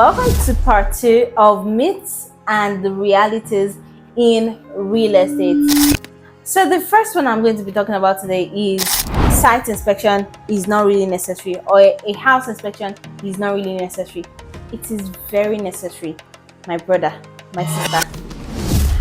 Welcome to part 2 of myths and the realities in real estate. So the first one I'm going to be talking about today is site inspection is not really necessary, or a house inspection is not really necessary. It is very necessary, my brother, my sister.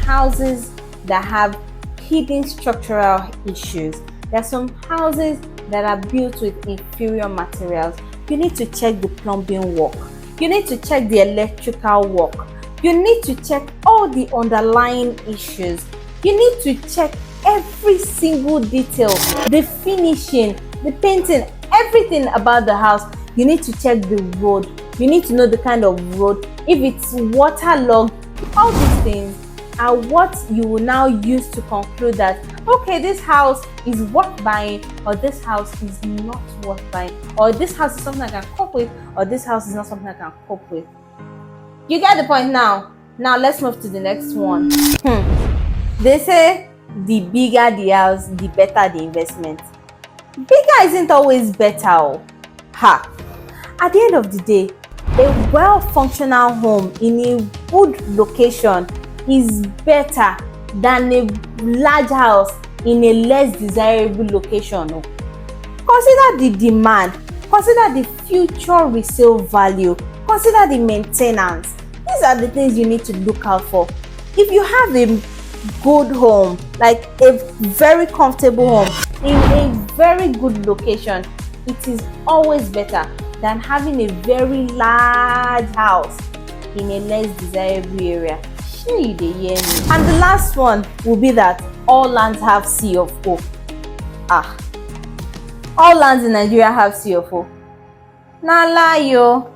Houses that have hidden structural issues. There are some houses that are built with inferior materials. You need to check the plumbing work. You need to check the electrical work. You need to check all the underlying issues. You need to check every single detail, the finishing, the painting, everything about the house. You need to check the road. You need to know the kind of road, if it's waterlogged. All these things are what you will now use to conclude that, okay, this house is worth buying, or this house is not worth buying, or this house is something I can cope with, or this house is not something I can cope with. You get the point now? Now let's move to the next one. They say the bigger the house, the better the investment. Bigger isn't always better. At the end of the day, a well-functional home in a good location is better than a large house in a less desirable location. Consider the demand, consider the future resale value, consider the maintenance. These are the things you need to look out for. If you have a good home, like a very comfortable home in a very good location, it is always better than having a very large house in a less desirable area. You dey hear me? And the last one will be that all lands have C of O. All lands in Nigeria have C of O. Na lie yo.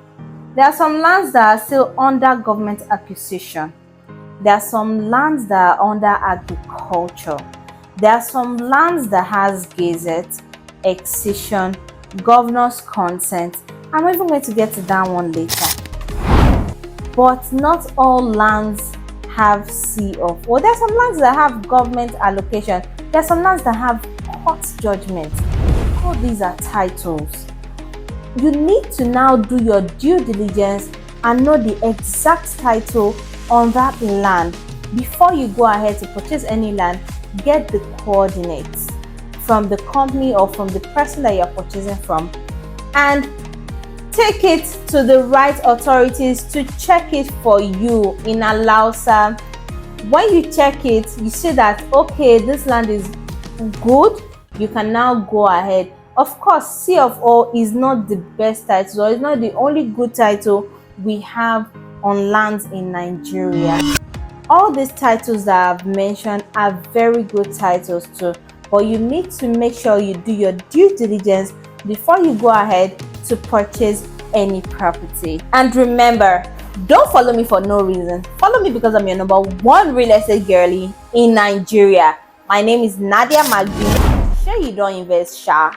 There are some lands that are still under government acquisition. There are some lands that are under agriculture. There are some lands that has gazette, excision, governor's consent. I'm even going to get to that one later. But not all lands have C of O. There are some lands that have government allocation. There are some lands that have court judgment. All these are titles. You need to now do your due diligence and know the exact title on that land. Before you go ahead to purchase any land, get the coordinates from the company or from the person that you're purchasing from, and take it to the right authorities to check it for you in Alausa. When you check it, you see that, okay, this land is good, you can now go ahead. Of course, C of O is not the best title, or it's not the only good title we have on lands in Nigeria. All these titles that I've mentioned are very good titles too, but you need to make sure you do your due diligence before you go ahead to purchase any property. And remember, don't follow me for no reason. Follow me because I'm your number one real estate girlie in Nigeria. My name is Nadia Magdi. Sure you don't invest, Sha.